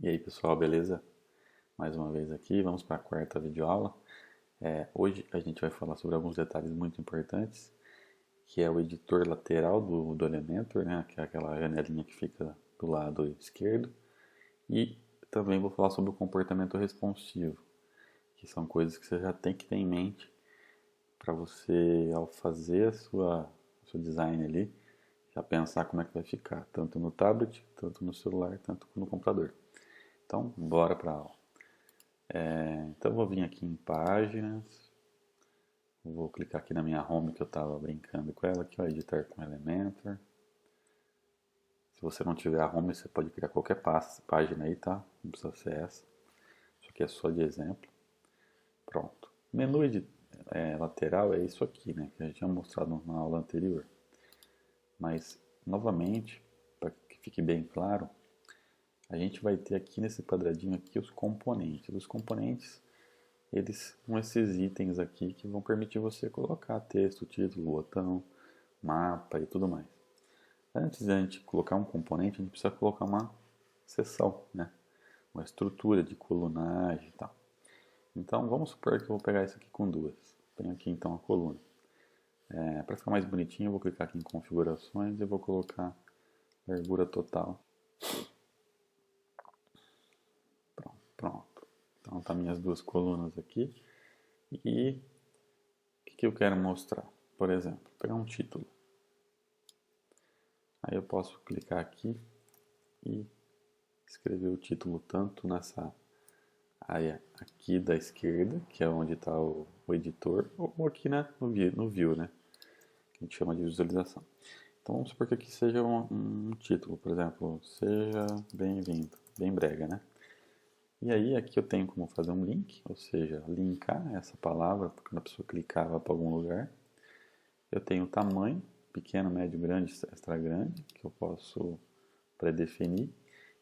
E aí pessoal, beleza? Mais uma vez aqui, vamos para a quarta videoaula. Hoje a gente vai falar sobre alguns detalhes muito importantes, que é o editor lateral do Elementor, né? Que é aquela janelinha que fica do lado esquerdo. E também vou falar sobre o comportamento responsivo, que são coisas que você já tem que ter em mente para você, ao fazer o seu design ali, já pensar como é que vai ficar, tanto no tablet, tanto no celular, tanto no computador. Então, bora para a aula. Então eu vou vir aqui em páginas, vou clicar aqui na minha home que eu estava brincando com ela, aqui ó, editar com Elementor. Se você não tiver a home, você pode criar qualquer página aí, tá? Não precisa ser essa. Isso aqui é só de exemplo. Pronto. Menu lateral é isso aqui, né? Que a gente tinha mostrado na aula anterior. Mas, novamente, para que fique bem claro, a gente vai ter aqui nesse quadradinho aqui os componentes. Os componentes, eles são esses itens aqui que vão permitir você colocar texto, título, botão, mapa e tudo mais. Antes de a gente colocar um componente, a gente precisa colocar uma seção, né? Uma estrutura de colunagem e tal. Então vamos supor que eu vou pegar isso aqui com duas. Tenho aqui então a coluna. Para ficar mais bonitinho, eu vou clicar aqui em configurações e vou colocar largura total. Pronto. Então tá minhas duas colunas aqui. E o que eu quero mostrar? Por exemplo, pegar um título. Aí eu posso clicar aqui e escrever o título tanto nessa área aqui da esquerda, que é onde está o editor, ou aqui no view, né? Que a gente chama de visualização. Então vamos supor que aqui seja um título, por exemplo, seja bem-vindo, bem brega, né? E aí aqui eu tenho como fazer um link, ou seja, linkar essa palavra, porque quando a pessoa clicar vai para algum lugar. Eu tenho o tamanho, pequeno, médio, grande, extra grande, que eu posso predefinir.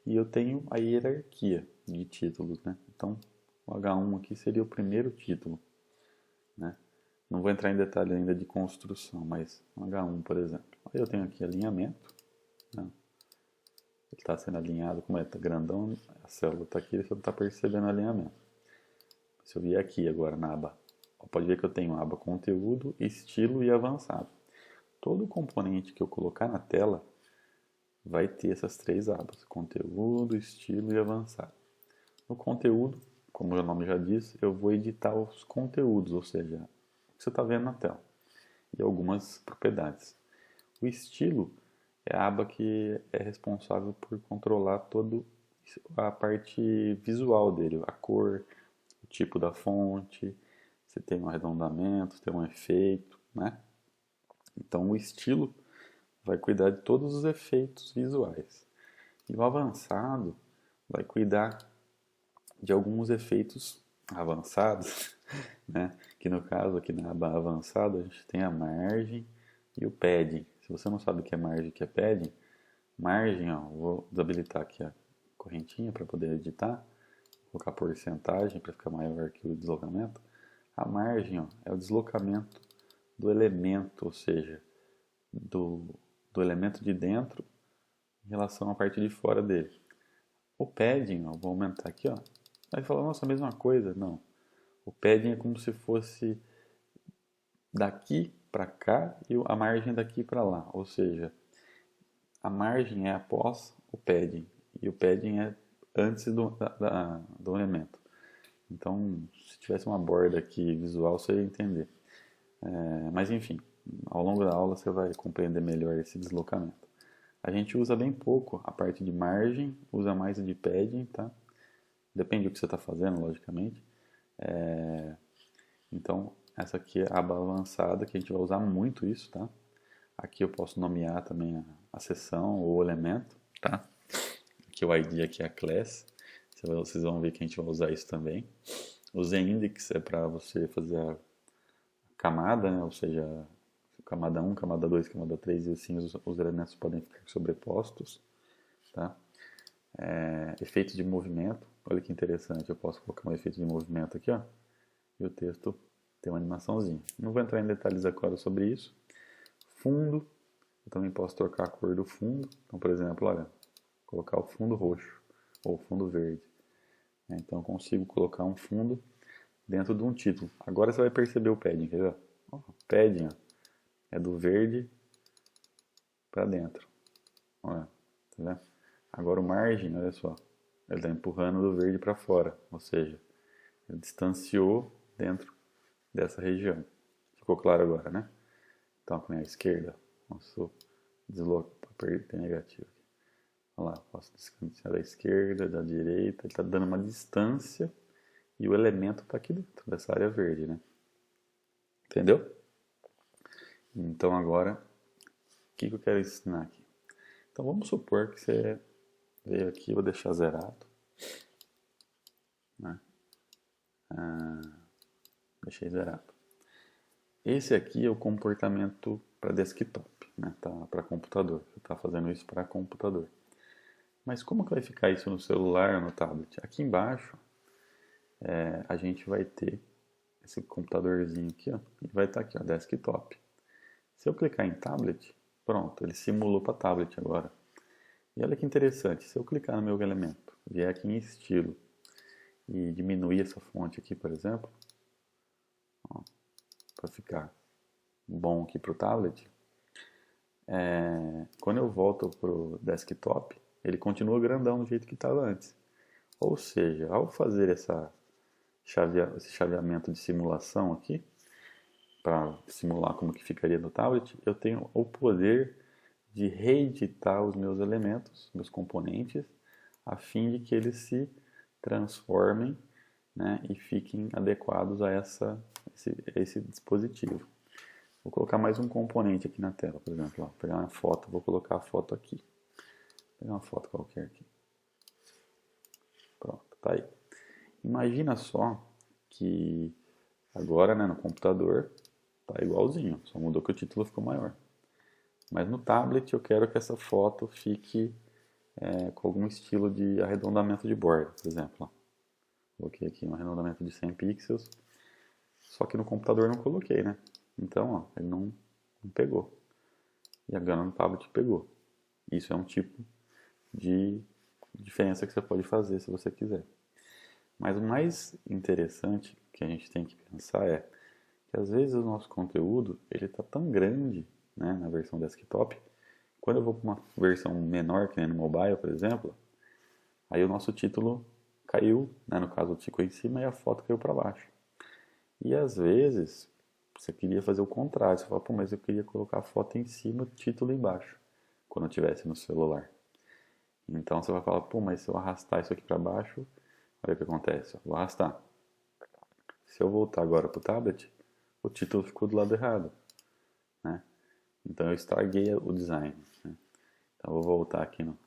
E eu tenho a hierarquia de títulos, né? Então, o H1 aqui seria o primeiro título, né? Não vou entrar em detalhe ainda de construção, mas o H1, por exemplo. Aí eu tenho aqui alinhamento, né? Ele está sendo alinhado, como está grandão, a célula está aqui, você não está percebendo o alinhamento. Se eu vier aqui agora na aba, pode ver que eu tenho a aba conteúdo, estilo e avançado. Todo componente que eu colocar na tela vai ter essas três abas: conteúdo, estilo e avançado. No conteúdo, como o nome já diz, eu vou editar os conteúdos, ou seja, o que você está vendo na tela, e algumas propriedades. O estilo é a aba que é responsável por controlar toda a parte visual dele, a cor, o tipo da fonte, se tem um arredondamento, se tem um efeito, né? Então o estilo vai cuidar de todos os efeitos visuais. E o avançado vai cuidar de alguns efeitos avançados, né? Que no caso aqui na aba avançada a gente tem a margem e o padding. Se você não sabe o que é margem e o que é padding, margem, ó, vou desabilitar aqui a correntinha para poder editar, vou colocar porcentagem para ficar maior que o deslocamento. A margem, ó, é o deslocamento do elemento, ou seja, do elemento de dentro em relação à parte de fora dele. O padding, ó, vou aumentar aqui, ó. Aí fala, nossa, a mesma coisa. Não. O padding é como se fosse daqui para cá e a margem daqui para lá. Ou seja, a margem é após o padding e o padding é antes do elemento. Então, se tivesse uma borda aqui visual, você ia entender. Mas enfim, ao longo da aula você vai compreender melhor esse deslocamento. A gente usa bem pouco a parte de margem, usa mais a de padding, tá? Depende do que você está fazendo, logicamente. Então, essa aqui é a aba avançada, que a gente vai usar muito isso, tá? Aqui eu posso nomear também a seção ou o elemento, tá? Aqui o ID, aqui é a class. Vocês vão ver que a gente vai usar isso também. O Z-index é para você fazer a camada, né? Ou seja, camada 1, camada 2, camada 3 e assim os elementos podem ficar sobrepostos, tá? Efeito de movimento, olha que interessante, eu posso colocar um efeito de movimento aqui, ó, e o texto tem uma animaçãozinha. Não vou entrar em detalhes agora sobre isso. Fundo, eu também posso trocar a cor do fundo. Então, por exemplo, olha, colocar o fundo roxo. ou fundo verde. Então eu consigo colocar um fundo dentro de um título. Agora você vai perceber o padding, quer ver? O padding é do verde para dentro. Olha, tá vendo? Agora o margem, olha só, ele está empurrando do verde para fora, ou seja, ele distanciou dentro dessa região. Ficou claro agora, né? Então, com a esquerda, posso deslocar para perder negativo. Olha lá, posso distanciar da esquerda, da direita, ele está dando uma distância e o elemento está aqui dentro dessa área verde, né? Entendeu? Então agora, o que eu quero ensinar aqui? Então vamos supor que você veio aqui, vou deixar zerado, né? Deixei zerado. Esse aqui é o comportamento para desktop, né? Tá para computador. Você está fazendo isso para computador. Mas como que vai ficar isso no celular ou no tablet? Aqui embaixo a gente vai ter esse computadorzinho aqui, ó, e vai estar aqui, ó, desktop. Se eu clicar em tablet, pronto, ele simulou para tablet agora. E olha que interessante, se eu clicar no meu elemento, vier aqui em estilo e diminuir essa fonte aqui, por exemplo, para ficar bom aqui para o tablet, quando eu volto para o desktop, ele continua grandão do jeito que estava antes. Ou seja, ao fazer esse chaveamento de simulação aqui, para simular como que ficaria no tablet, eu tenho o poder de reeditar os meus elementos, meus componentes, a fim de que eles se transformem, né, e fiquem adequados a esse dispositivo. Vou colocar mais um componente aqui na tela, por exemplo. Vou pegar uma foto, vou colocar a foto aqui. Vou pegar uma foto qualquer aqui. Pronto, tá aí. Imagina só que agora, né, no computador tá igualzinho, só mudou que o título ficou maior. Mas no tablet eu quero que essa foto fique com algum estilo de arredondamento de borda, por exemplo. Ó. Coloquei aqui um arredondamento de 100 pixels, só que no computador não coloquei, né? Então, ó, ele não pegou. E agora no tablet pegou. Isso é um tipo de diferença que você pode fazer se você quiser. Mas o mais interessante que a gente tem que pensar é que às vezes o nosso conteúdo ele está tão grande, né, na versão desktop, quando eu vou para uma versão menor, que nem no mobile, por exemplo, aí o nosso título caiu, né, no caso ficou em cima e a foto caiu para baixo. E às vezes você queria fazer o contrário, você fala, pô, mas eu queria colocar a foto em cima e o título embaixo, quando eu estivesse no celular. Então você vai falar, pô, mas se eu arrastar isso aqui para baixo, olha o que acontece, eu vou arrastar. Se eu voltar agora para o tablet, o título ficou do lado errado, né? Então eu estraguei o design, né? Então eu vou voltar aqui no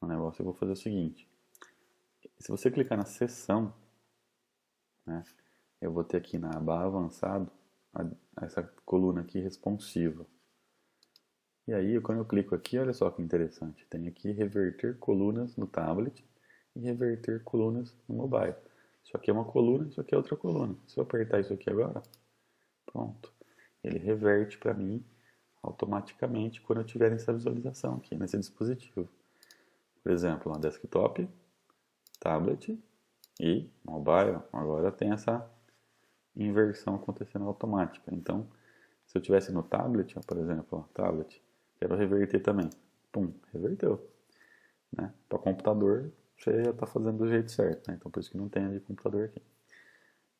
negócio e vou fazer o seguinte. Se você clicar na seção, né, eu vou ter aqui na aba avançado essa coluna aqui responsiva. E aí quando eu clico aqui, olha só que interessante, tem aqui reverter colunas no tablet e reverter colunas no mobile. Isso aqui é uma coluna, isso aqui é outra coluna. Se eu apertar isso aqui agora, pronto. Ele reverte para mim automaticamente quando eu tiver essa visualização aqui nesse dispositivo. Por exemplo, desktop, tablet e mobile. Agora tem essa inversão acontecendo automática. Então, se eu tivesse no tablet, por exemplo, tablet, quero reverter também. Pum, reverteu. Né? Para computador, você já está fazendo do jeito certo. Né? Então, por isso que não tem de computador aqui.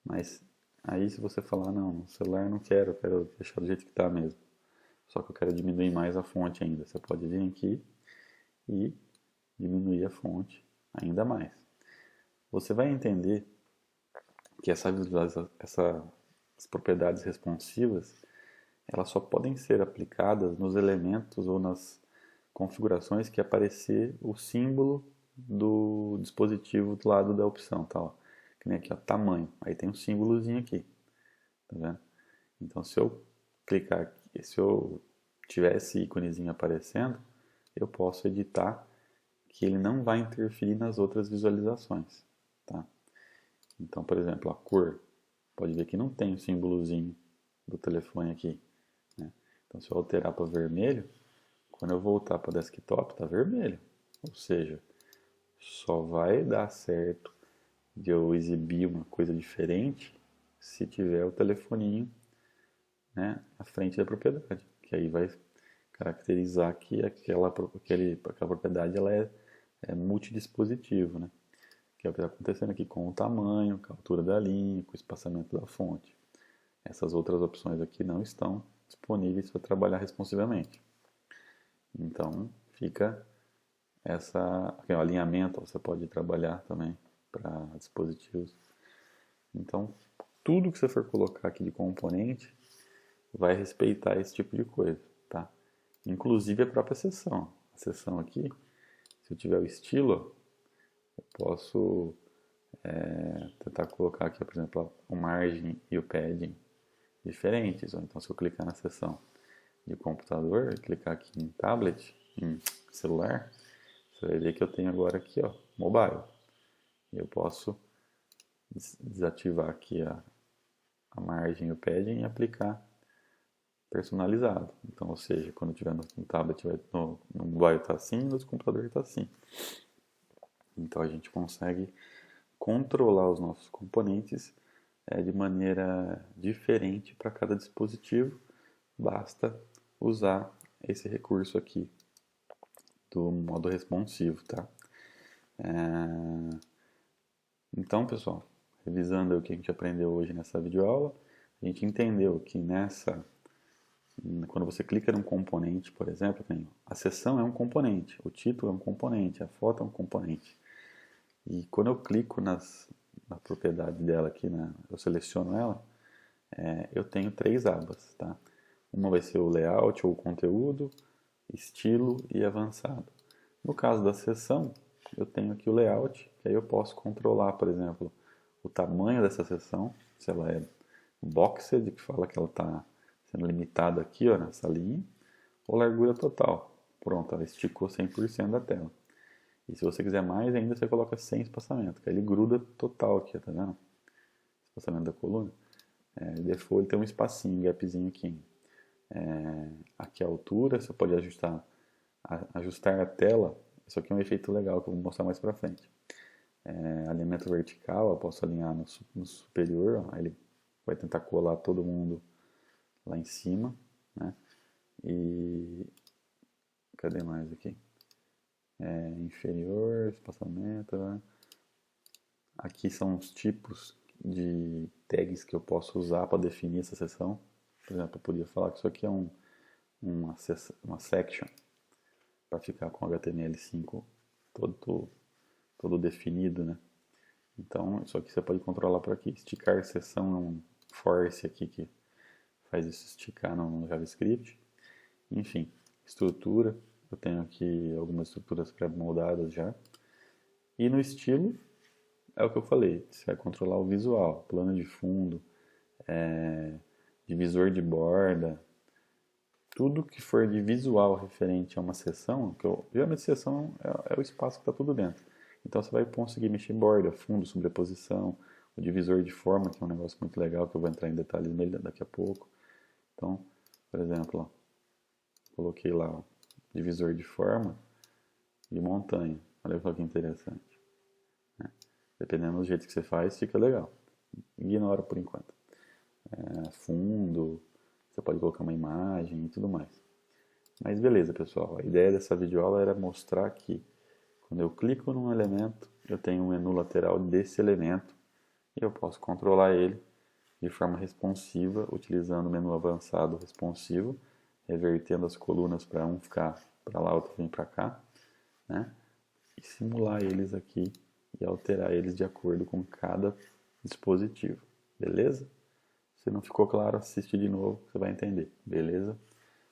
Mas aí se você falar, não, no celular eu não quero, eu quero deixar do jeito que está mesmo. Só que eu quero diminuir mais a fonte ainda. Você pode vir aqui e diminuir a fonte ainda mais. Você vai entender que essas propriedades responsivas elas só podem ser aplicadas nos elementos ou nas configurações que aparecer o símbolo do dispositivo do lado da opção, tá? Ó. Que nem aqui, ó, tamanho. Aí tem um símbolozinho aqui, tá vendo? Então, se eu clicar aqui, se eu tiver esse íconezinho aparecendo, eu posso editar que ele não vai interferir nas outras visualizações, tá? Então, por exemplo, a cor, pode ver que não tem o símbolozinho do telefone aqui, né? Então, se eu alterar para vermelho, quando eu voltar para desktop, está vermelho. Ou seja, só vai dar certo de eu exibir uma coisa diferente se tiver o telefoninho, né, à frente da propriedade, que aí vai caracterizar que aquela propriedade ela é multidispositivo, né? Que é o que está acontecendo aqui com o tamanho, com a altura da linha, com o espaçamento da fonte. Essas outras opções aqui não estão disponíveis para trabalhar responsivamente. Então fica aqui, o alinhamento, você pode trabalhar também para dispositivos. Então tudo que você for colocar aqui de componente vai respeitar esse tipo de coisa, tá? Inclusive a própria seção. A seção aqui, se eu tiver o estilo, eu posso tentar colocar aqui, por exemplo, o margem e o padding diferentes. Ou então, se eu clicar na seção de computador e clicar aqui em tablet, em celular, você vai ver que eu tenho agora aqui, ó, mobile. E eu posso desativar aqui a margem e o padding e aplicar personalizado. Então, ou seja, quando tiver no tablet, no mobile está assim, no computador está assim. Então a gente consegue controlar os nossos componentes de maneira diferente para cada dispositivo. Basta usar esse recurso aqui do modo responsivo, tá? Então, pessoal, revisando o que a gente aprendeu hoje nessa videoaula, a gente entendeu que quando você clica num componente, por exemplo, a seção é um componente, o título é um componente, a foto é um componente. E quando eu clico na propriedade dela aqui, eu seleciono ela, eu tenho 3 abas, tá? Uma vai ser o layout ou o conteúdo, estilo e avançado. No caso da seção, eu tenho aqui o layout, que aí eu posso controlar, por exemplo, o tamanho dessa seção, se ela é boxed, que fala que ela está sendo limitada aqui, ó, nessa linha, ou largura total. Pronto, ela esticou 100% da tela. E se você quiser mais ainda, você coloca sem espaçamento, que aí ele gruda total aqui, tá vendo? Espaçamento da coluna. Default ele tem um espacinho, um gapzinho aqui. Aqui a altura, você pode ajustar a tela. Isso aqui é um efeito legal que eu vou mostrar mais pra frente. Alinhamento vertical, eu posso alinhar no superior, ó, aí ele vai tentar colar todo mundo lá em cima, né? E cadê mais aqui? Inferior, espaçamento, né? Aqui são os tipos de tags que eu posso usar para definir essa seção. Por exemplo, eu podia falar que isso aqui é uma section para ficar com HTML5 todo definido, né? Então, isso aqui você pode controlar por aqui. Esticar seção é um force aqui que faz isso esticar no JavaScript. Enfim, estrutura. Eu tenho aqui algumas estruturas pré-moldadas já. E no estilo, é o que eu falei. Você vai controlar o visual, plano de fundo, divisor de borda. Tudo que for de visual referente a uma seção, geralmente seção é o espaço que está tudo dentro. Então você vai conseguir mexer borda, fundo, sobreposição, o divisor de forma, que é um negócio muito legal, que eu vou entrar em detalhes nele daqui a pouco. Então, por exemplo, ó, coloquei lá o divisor de forma de montanha. Olha só que interessante. Né? Dependendo do jeito que você faz, fica legal. Ignora por enquanto. Fundo, você pode colocar uma imagem e tudo mais. Mas beleza, pessoal. A ideia dessa videoaula era mostrar que quando eu clico num elemento, eu tenho um menu lateral desse elemento e eu posso controlar ele de forma responsiva, utilizando o menu avançado responsivo, revertendo as colunas para um ficar para lá, outro vir para cá, né? E simular eles aqui e alterar eles de acordo com cada dispositivo, beleza? Se não ficou claro, assiste de novo, você vai entender, beleza?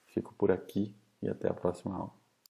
Fico por aqui e até a próxima aula.